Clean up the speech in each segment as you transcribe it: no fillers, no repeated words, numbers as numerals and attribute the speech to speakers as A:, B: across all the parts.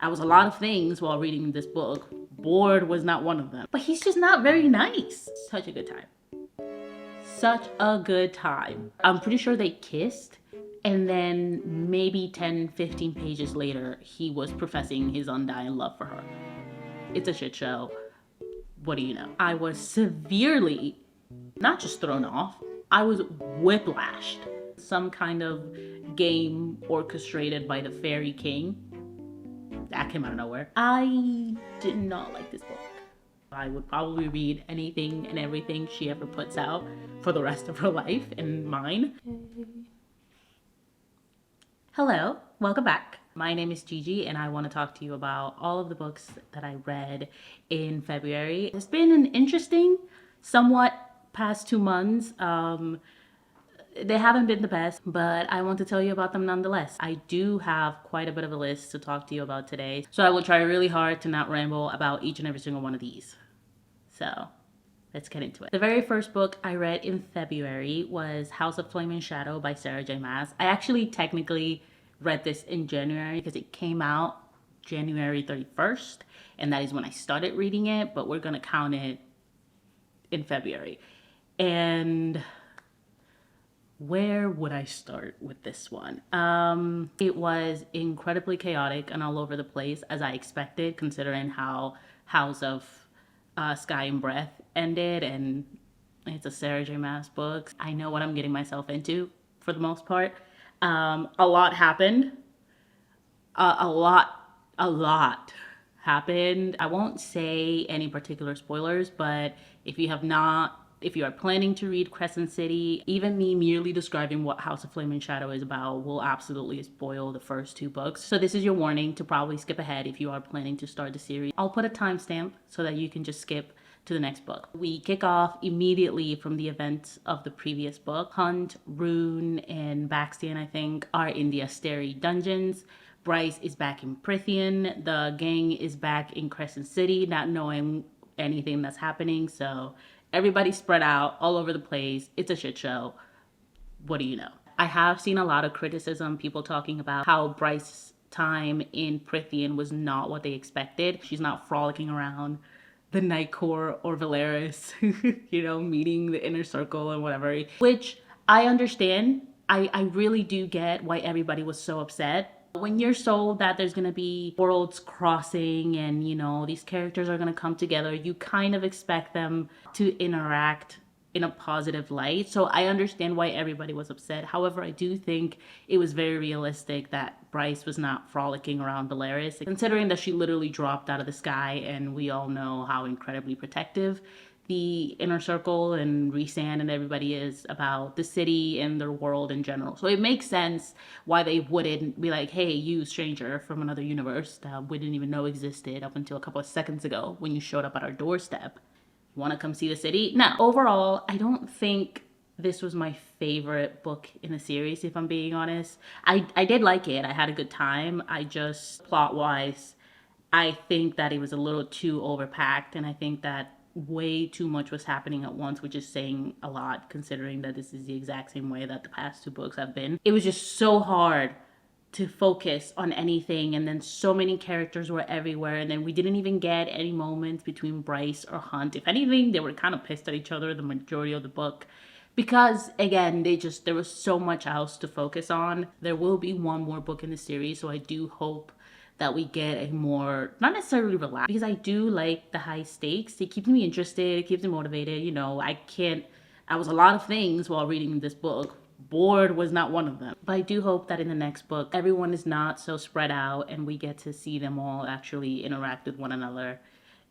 A: I was a lot of things while reading this book. Bored was not one of them. But he's just not very nice. Such a good time. Such a good time. I'm pretty sure they kissed, and then maybe 10, 15 pages later, he was professing his undying love for her. It's a shit show. What do you know? I was severely, not just thrown off, I was whiplashed. Some kind of game orchestrated by the fairy king. That came out of nowhere. I did not like this book. I would probably read anything and everything she ever puts out for the rest of her life and mine. Hello, welcome back. My name is Gigi and I want to talk to you about all of the books that I read in February. It's been an interesting, somewhat past 2 months. They haven't been the best, but I want to tell you about them nonetheless. I do have quite a bit of a list to talk to you about today, so I will try really hard to not ramble about each and every single one of these. So let's get into it. The very first book I read in February was House of Flame and Shadow by Sarah J. Maas. I actually technically read this in January because it came out January 31st, and that is when I started reading it, but we're gonna count it in February. And where would I start with this one? It was incredibly chaotic and all over the place, as I expected, considering how House of Sky and Breath ended, and it's a Sarah J. Maas book. I know what I'm getting myself into for the most part. A lot happened. A lot happened. I won't say any particular spoilers, but if you are planning to read Crescent City, even me merely describing what House of Flame and Shadow is about will absolutely spoil the first 2 books. So this is your warning to probably skip ahead if you are planning to start the series. I'll put a timestamp so that you can just skip to the next book. We kick off immediately from the events of the previous book. Hunt, Rune, and Bastian, I think, are in the Asteri dungeons. Bryce is back in Prithian. The gang is back in Crescent City, not knowing anything that's happening. So everybody's spread out all over the place. It's a shit show. What do you know? I have seen a lot of criticism, people talking about how Bryce's time in Prithian was not what they expected. She's not frolicking around the Night Court or Valeris, meeting the inner circle and whatever, which I understand. I really do get why everybody was so upset. When you're sold that there's going to be worlds crossing and, these characters are going to come together, you kind of expect them to interact in a positive light. So I understand why everybody was upset. However, I do think it was very realistic that Bryce was not frolicking around Valeris, considering that she literally dropped out of the sky, and we all know how incredibly protective the inner circle and Rhysand and everybody is about the city and their world in general. So it makes sense why they wouldn't be like, hey, you stranger from another universe that we didn't even know existed up until a couple of seconds ago when you showed up at our doorstep. Want to come see the city? No. Overall, I don't think this was my favorite book in the series, if I'm being honest. I did like it. I had a good time. I just, plot-wise, I think that it was a little too overpacked, and I think that way too much was happening at once, which is saying a lot considering that this is the exact same way that the past 2 books have been. It was just so hard to focus on anything, and then so mmany characters were everywhere, and then we didn't even get any moments between Bryce or Hunt. If anything, they were kind of pissed at each other the majority of the book, because again, there was so much else to focus on. There will be one more book in the series, so I do hope that we get a more, not necessarily relaxed, because I do like the high stakes. It keeps me interested, it keeps me motivated. I was a lot of things while reading this book. Bored was not one of them. But I do hope that in the next book, everyone is not so spread out and we get to see them all actually interact with one another.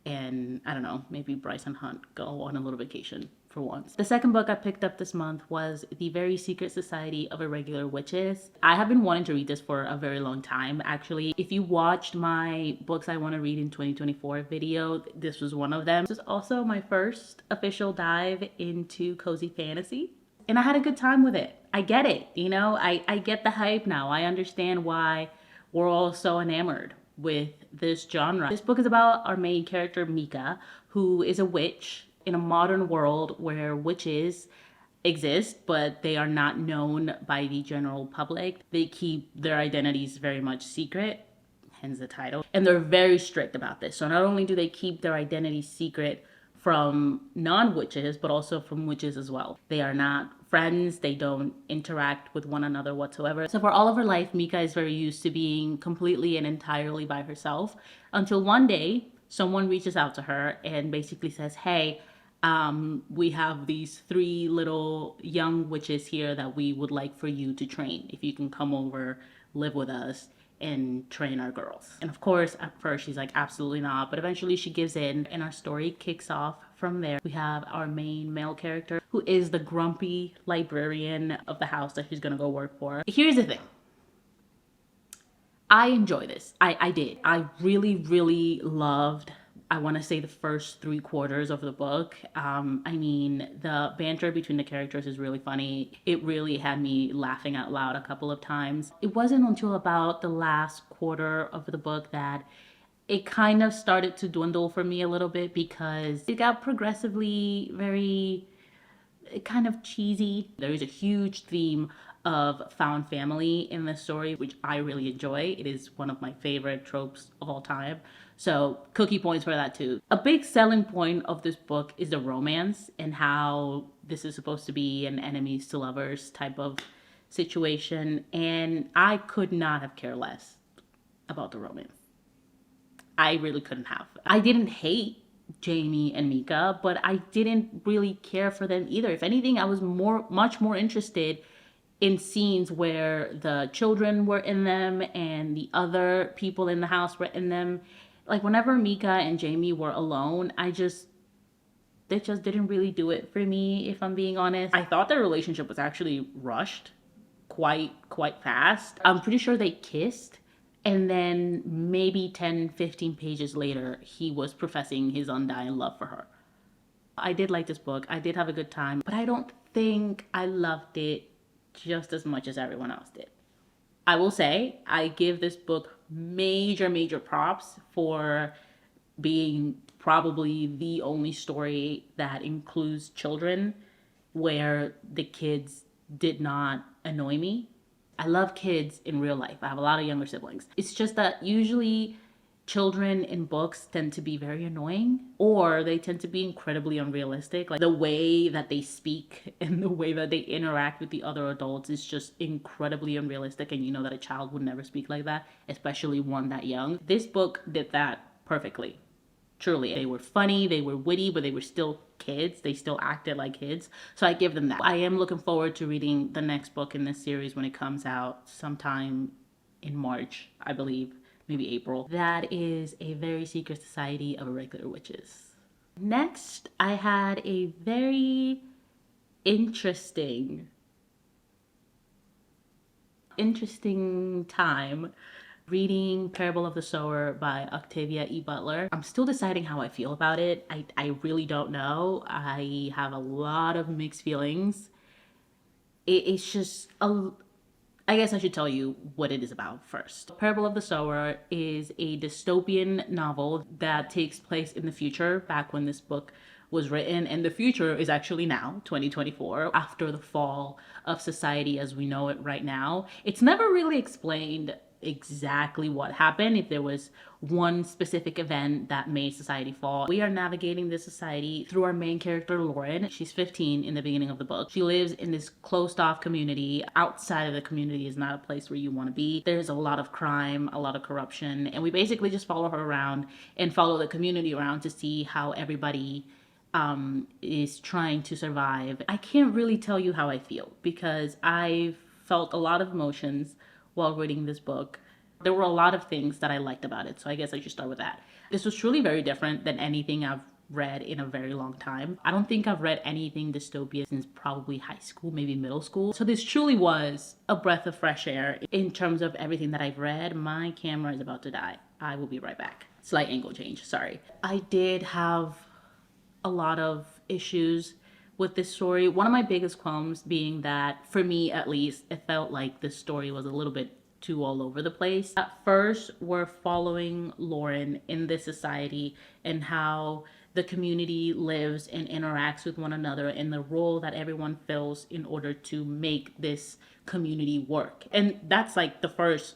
A: And I don't know, maybe Bryce and Hunt go on a little vacation for once. The second book I picked up this month was The Very Secret Society of Irregular Witches. I have been wanting to read this for a very long time. Actually, if you watched my books I want to read in 2024 video, this was one of them. This is also my first official dive into cozy fantasy, and I had a good time with it. I get it, I get the hype now. I understand why we're all so enamored with this genre. This book is about our main character, Mika, who is a witch in a modern world where witches exist, but they are not known by the general public. They keep their identities very much secret. hence the title. And they're very strict about this. So not only do they keep their identity secret from non-witches, but also from witches as well. They are not friends. They don't interact with one another whatsoever. So for all of her life, Mika is very used to being completely and entirely by herself until one day someone reaches out to her and basically says, hey, we have these 3 little young witches here that we would like for you to train. If you can come over, live with us, and train our girls. And of course, at first she's like, absolutely not. But eventually she gives in and our story kicks off from there. We have our main male character who is the grumpy librarian of the house that she's gonna go work for. Here's the thing. I enjoy this. I did. I really, really loved, I want to say, the first 3/4 of the book. I mean, the banter between the characters is really funny. It really had me laughing out loud a couple of times. It wasn't until about the last quarter of the book that it kind of started to dwindle for me a little bit, because it got progressively very kind of cheesy. There is a huge theme of found family in this story, which I really enjoy. It is one of my favorite tropes of all time. So cookie points for that too. A big selling point of this book is the romance and how this is supposed to be an enemies to lovers type of situation. And I could not have cared less about the romance. I really couldn't have. I didn't hate Jamie and Mika, but I didn't really care for them either. If anything, I was much more interested in scenes where the children were in them and the other people in the house were in them. Like whenever Mika and Jamie were alone, they just didn't really do it for me, if I'm being honest. I thought their relationship was actually rushed quite fast. I'm pretty sure they kissed, and then maybe 10-15 pages later, he was professing his undying love for her. I did like this book. I did have a good time, but I don't think I loved it just as much as everyone else did. I will say I give this book major props for being probably the only story that includes children where the kids did not annoy me. I love kids in real life. I have a lot of younger siblings. It's just that usually children in books tend to be very annoying, or they tend to be incredibly unrealistic. Like the way that they speak and the way that they interact with the other adults is just incredibly unrealistic, and you know that a child would never speak like that, especially one that young. This book did that perfectly. Truly, they were funny, they were witty, but they were still kids. They still acted like kids. So I give them that. I am looking forward to reading the next book in this series when it comes out sometime in March, I believe, maybe April. That is A Very Secret Society of Irregular Witches. Next, I had a very interesting time reading Parable of the Sower by Octavia E. Butler. I'm still deciding how I feel about it. I really don't know. I have a lot of mixed feelings. It's just I guess I should tell you what it is about first. Parable of the Sower is a dystopian novel that takes place in the future, back when this book was written, and the future is actually now, 2024, after the fall of society as we know it right now. It's never really explained exactly what happened, if there was one specific event that made society fall. We are navigating this society through our main character, Lauren. She's 15 in the beginning of the book. She lives in this closed off community. Outside of the community is not a place where you want to be. There's a lot of crime, a lot of corruption, and we basically just follow her around and follow the community around to see how everybody is trying to survive. I can't really tell you how I feel, because I've felt a lot of emotions while reading this book. There were a lot of things that I liked about it, so I guess I should start with that. This was truly very different than anything I've read in a very long time. I don't think I've read anything dystopian since probably high school, maybe middle school. So this truly was a breath of fresh air in terms of everything that I've read. My camera is about to die. I will be right back. Slight angle change, sorry. I did have a lot of issues with this story. One of my biggest qualms being that, for me at least, it felt like this story was a little bit too all over the place. At first, we're following Lauren in this society and how the community lives and interacts with one another, and the role that everyone fills in order to make this community work. And that's like the first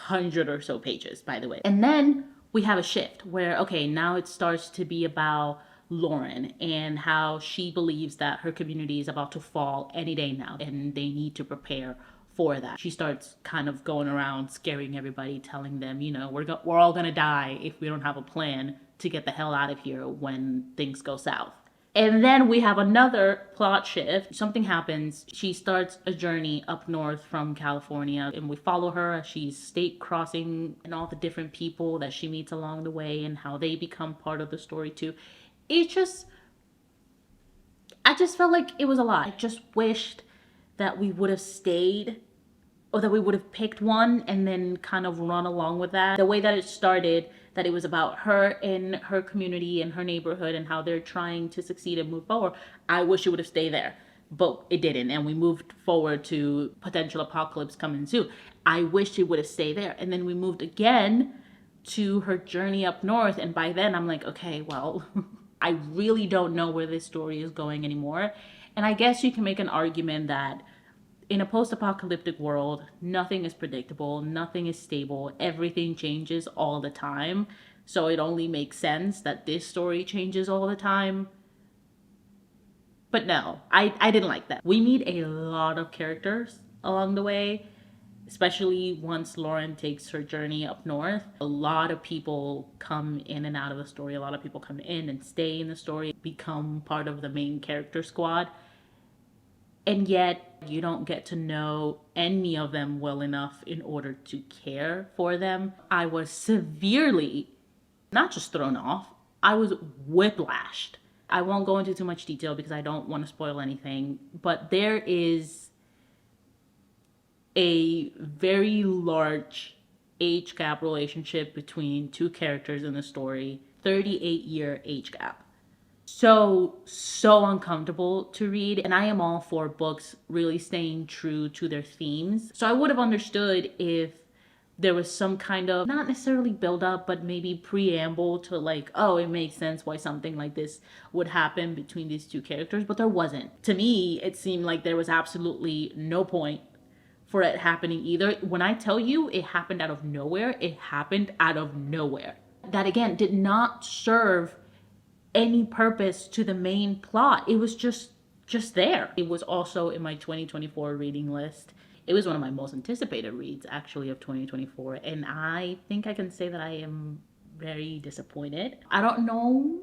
A: 100 or so pages, by the way. And then we have a shift where, okay, now it starts to be about Lauren and how she believes that her community is about to fall any day now and they need to prepare for that. She starts kind of going around scaring everybody, telling them, you know, we're all gonna die if we don't have a plan to get the hell out of here when things go south. And then we have another plot shift. Something happens. She starts a journey up north from California, and we follow her as she's state crossing and all the different people that she meets along the way and how they become part of the story too. I just felt like it was a lot. I just wished that we would have stayed, or that we would have picked one and then kind of run along with that. The way that it started, that it was about her and her community and her neighborhood and how they're trying to succeed and move forward. I wish it would have stayed there, but it didn't. And we moved forward to potential apocalypse coming soon. I wish it would have stayed there. And then we moved again to her journey up north. And by then I'm like, okay, well, I really don't know where this story is going anymore. And I guess you can make an argument that in a post-apocalyptic world, nothing is predictable, nothing is stable, everything changes all the time. So it only makes sense that this story changes all the time. But no, I didn't like that. We meet a lot of characters along the way, especially once Lauren takes her journey up north. A lot of people come in and out of the story. A lot of people come in and stay in the story, become part of the main character squad. And yet you don't get to know any of them well enough in order to care for them. I was severely, not just thrown off, I was whiplashed. I won't go into too much detail because I don't want to spoil anything, but there is a very large age gap relationship between two characters in the story, 38-year age gap. So uncomfortable to read, and I am all for books really staying true to their themes. So I would have understood if there was some kind of, not necessarily build up, but maybe preamble to like, oh, it makes sense why something like this would happen between these two characters, but there wasn't. To me, it seemed like there was absolutely no point for it happening either. When I tell you it happened out of nowhere, it happened out of nowhere. That again did not serve any purpose to the main plot. It was just there. It was also in my 2024 reading list. It was one of my most anticipated reads actually of 2024, and I think I can say that I am very disappointed. I don't know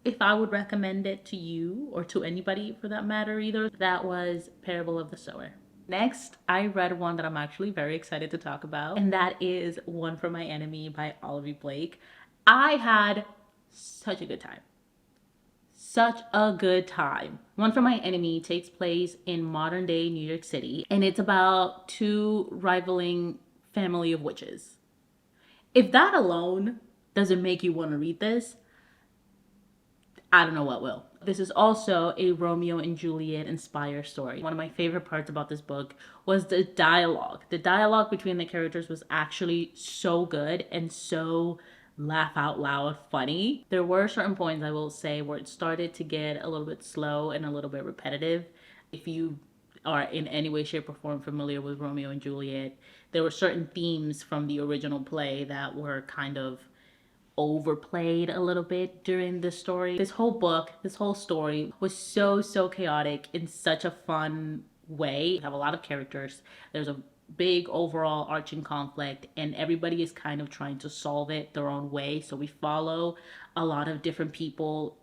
A: if I would recommend it to you or to anybody for that matter either. That was Parable of the Sower. Next, I read one that I'm actually very excited to talk about, and that is One for My Enemy by Olivie Blake. I had such a good time. Such a good time. One for My Enemy takes place in modern day New York City, and it's about two rivaling family of witches. If that alone doesn't make you want to read this, I don't know what will. This is also a Romeo and Juliet inspired story. One of my favorite parts about this book was the dialogue. The dialogue between the characters was actually so good and so laugh out loud funny. There were certain points, I will say, where it started to get a little bit slow and a little bit repetitive. If you are in any way, shape, or form familiar with Romeo and Juliet, there were certain themes from the original play that were kind of overplayed a little bit during the story. This whole book, this whole story was so chaotic in such a fun way. We have a lot of characters. There's a big overall arching conflict, and everybody is kind of trying to solve it their own way. So we follow a lot of different people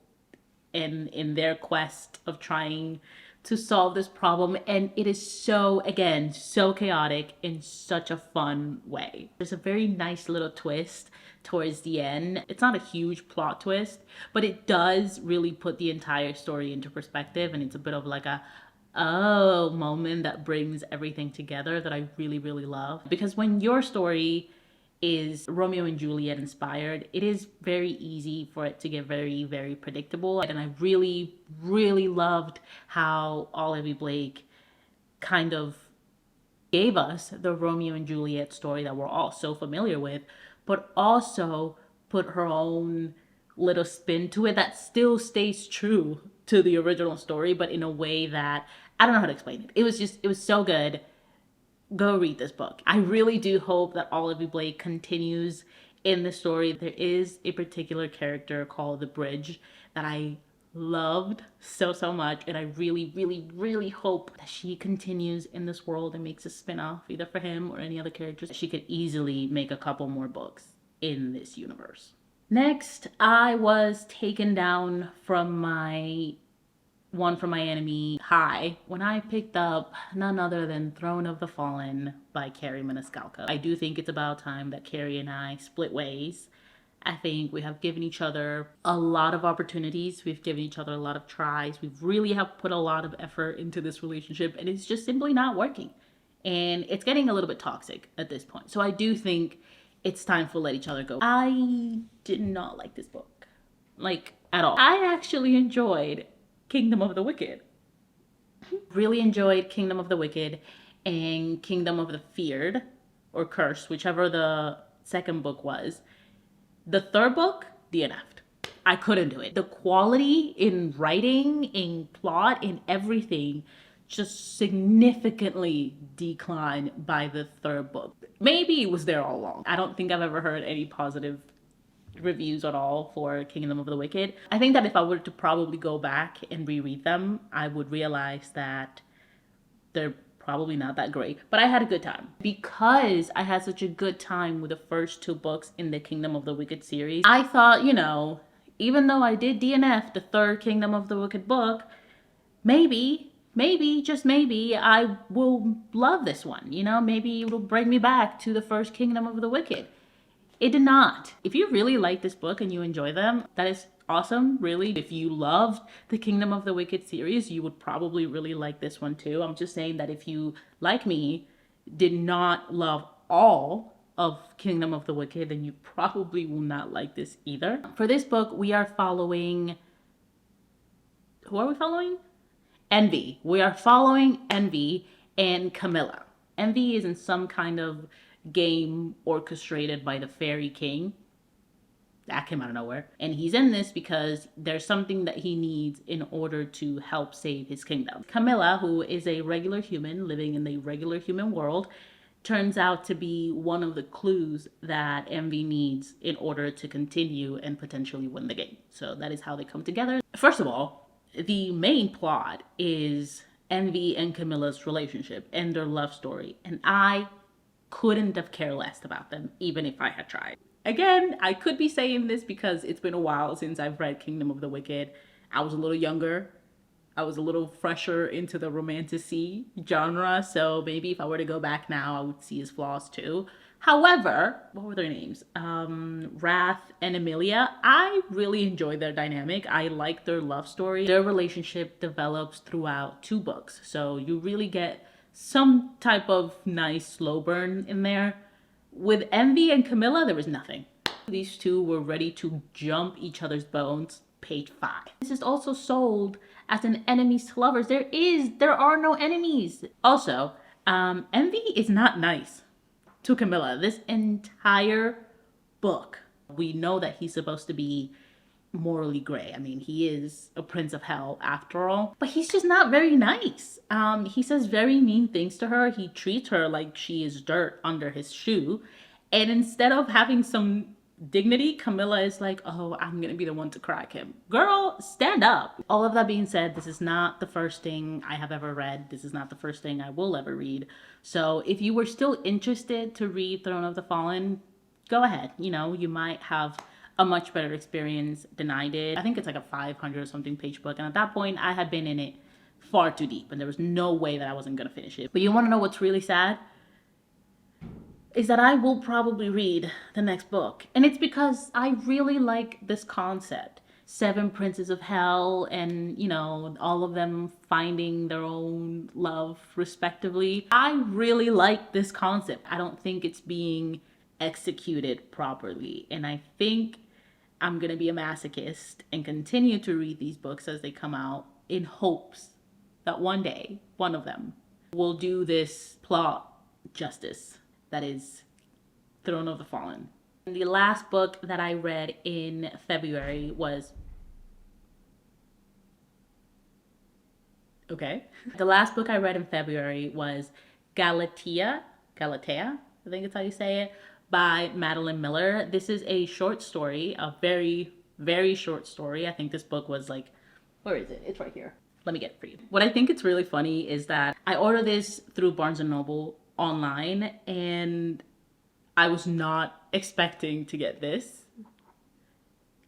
A: in their quest of trying to solve this problem, and it is so, again, so chaotic in such a fun way. There's a very nice little twist towards the end. It's not a huge plot twist, but it does really put the entire story into perspective, and it's a bit of like a oh moment that brings everything together that I really love. Because when your story is Romeo and Juliet inspired, it is very easy for it to get very predictable. And I really loved how Olivie Blake kind of gave us the Romeo and Juliet story that we're all so familiar with, but also put her own little spin to it that still stays true to the original story, but in a way that I don't know how to explain it. It was so good. go read this book. I really do hope that Olivie Blake continues in the story. There is a particular character called the Bridge that I loved so much, and I really hope that she continues in this world and makes a spin-off either for him or any other characters. She could easily make a couple more books in this universe. Next, I was taken down from my One from My Enemy high when I picked up none other than Throne of the Fallen by Kerri Maniscalco. I do think it's about time that Kerri and I split ways. I think we have given each other a lot of opportunities. We've given each other a lot of tries. We've really have put a lot of effort into this relationship, and it's just simply not working. And it's getting a little bit toxic at this point. So I do think it's time to let each other go. I did not like this book, like at all. I actually enjoyed Kingdom of the Wicked. Really enjoyed Kingdom of the Wicked and Kingdom of the Feared, or Cursed, whichever the second book was. The third book, DNF'd. I couldn't do it. The quality in writing, in plot, in everything just significantly declined by the third book. Maybe it was there all along. I don't think I've ever heard any positive reviews at all for Kingdom of the Wicked. I think that if I were to probably go back and reread them, I would realize that they're probably not that great, but I had a good time. Because I had such a good time with the first two books in the Kingdom of the Wicked series, I thought, you know, even though I did DNF the third Kingdom of the Wicked book, maybe, just maybe, I will love this one. You know, maybe it'll bring me back to the first Kingdom of the Wicked. It did not. If you really like this book and you enjoy them, that is awesome, really. If you loved the Kingdom of the Wicked series, you would probably really like this one too. I'm just saying that if you, like me, did not love all of Kingdom of the Wicked, then you probably will not like this either. For this book, we are following... Who are we following? Envy. We are following Envy and Camilla. Envy is in some kind of game orchestrated by the Fairy King. That came out of nowhere. And he's in this because there's something that he needs in order to help save his kingdom. Camilla, who is a regular human living in the regular human world, turns out to be one of the clues that Envy needs in order to continue and potentially win the game. So that is how they come together. First of all, the main plot is Envy and Camilla's relationship and their love story. And I couldn't have cared less about them, even if I had tried. Again, I could be saying this because it's been a while since I've read Kingdom of the Wicked. I was a little younger. I was a little fresher into the romantasy genre, so maybe if I were to go back now, I would see his flaws too. However, what were their names? Wrath and Emilia. I really enjoyed their dynamic. I like their love story. Their relationship develops throughout two books, so you really get some type of nice slow burn in there. With Envy and Camilla, there was nothing. These two were ready to jump each other's bones. Page 5. This is also sold as an enemies to lovers. There are no enemies. Also, Envy is not nice to Camilla. This entire book, we know that he's supposed to be morally gray. I mean, he is a prince of hell after all, but he's just not very nice. He says very mean things to her. He treats her like she is dirt under his shoe. And instead of having some dignity, Camilla is like, oh, I'm gonna be the one to crack him. Girl, stand up. All of that being said, this is not the first thing I have ever read. This is not the first thing I will ever read. So if you were still interested to read Throne of the Fallen, go ahead. You know, you might have a much better experience than I did. I think it's like a 500 or something page book. And at that point, I had been in it far too deep and there was no way that I wasn't gonna finish it. But you wanna know what's really sad? Is that I will probably read the next book. And it's because I really like this concept. 7 princes of hell and, you know, all of them finding their own love respectively. I really like this concept. I don't think it's being executed properly. And I think I'm gonna be a masochist and continue to read these books as they come out in hopes that one day, one of them will do this plot justice. That is Throne of the Fallen. And the last book that I read in February was... Okay. The last book I read in February was Galatea Galatea, I think it's how you say it, by Madeline Miller. This is a short story, a very, very short story. I think this book was like, where is it? It's right here. Let me get it for you. What I think it's really funny is that I ordered this through Barnes& and Noble online, and I was not expecting to get this.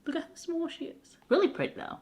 A: Look at how small she is. Really pretty though.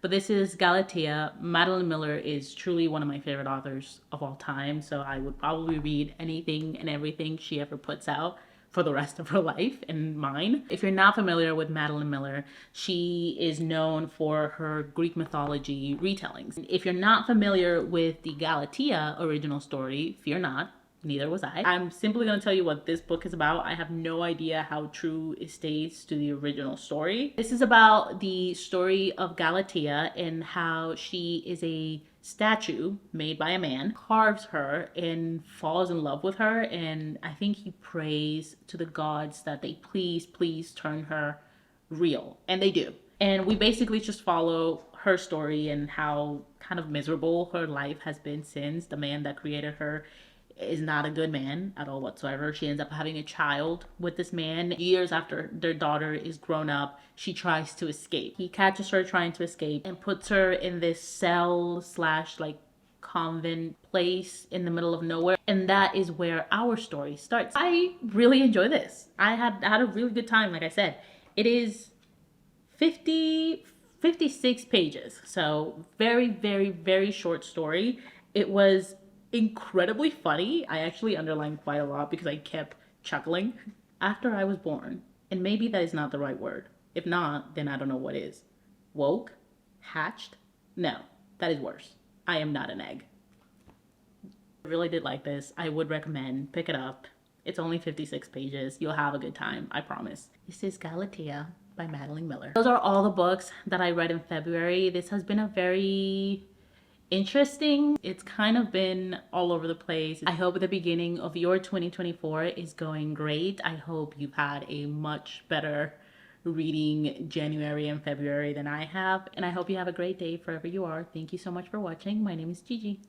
A: But this is Galatea. Madeline Miller is truly one of my favorite authors of all time. So I would probably read anything and everything she ever puts out for the rest of her life and mine. If you're not familiar with Madeline Miller, she is known for her Greek mythology retellings. If you're not familiar with the Galatea original story, fear not. Neither was I. I'm simply going to tell you what this book is about. I have no idea how true it stays to the original story. This is about the story of Galatea and how she is a statue made by a man, carves her and falls in love with her. And I think he prays to the gods that they please turn her real. And they do. And we basically just follow her story and how kind of miserable her life has been since. The man that created her is not a good man at all whatsoever. She ends up having a child with this man. Years after their daughter is grown up, she tries to escape. He catches her trying to escape and puts her in this cell slash like convent place in the middle of nowhere. And that is where our story starts. I really enjoy this. I had a really good time. Like I said, it is 56 pages. So very short story. It was incredibly funny. I actually underlined quite a lot because I kept chuckling. After I was born, and maybe that is not the right word. If not, then I don't know what is. Woke? Hatched? No, that is worse. I am not an egg. I really did like this. I would recommend. Pick it up. It's only 56 pages. You'll have a good time, I promise. This is Galatea by Madeline Miller. Those are all the books that I read in February. This has been a very interesting. It's kind of been all over the place. I hope the beginning of your 2024 is going great. I hope you've had a much better reading January and February than I have. And I hope you have a great day wherever you are. Thank you so much for watching. My name is Gigi.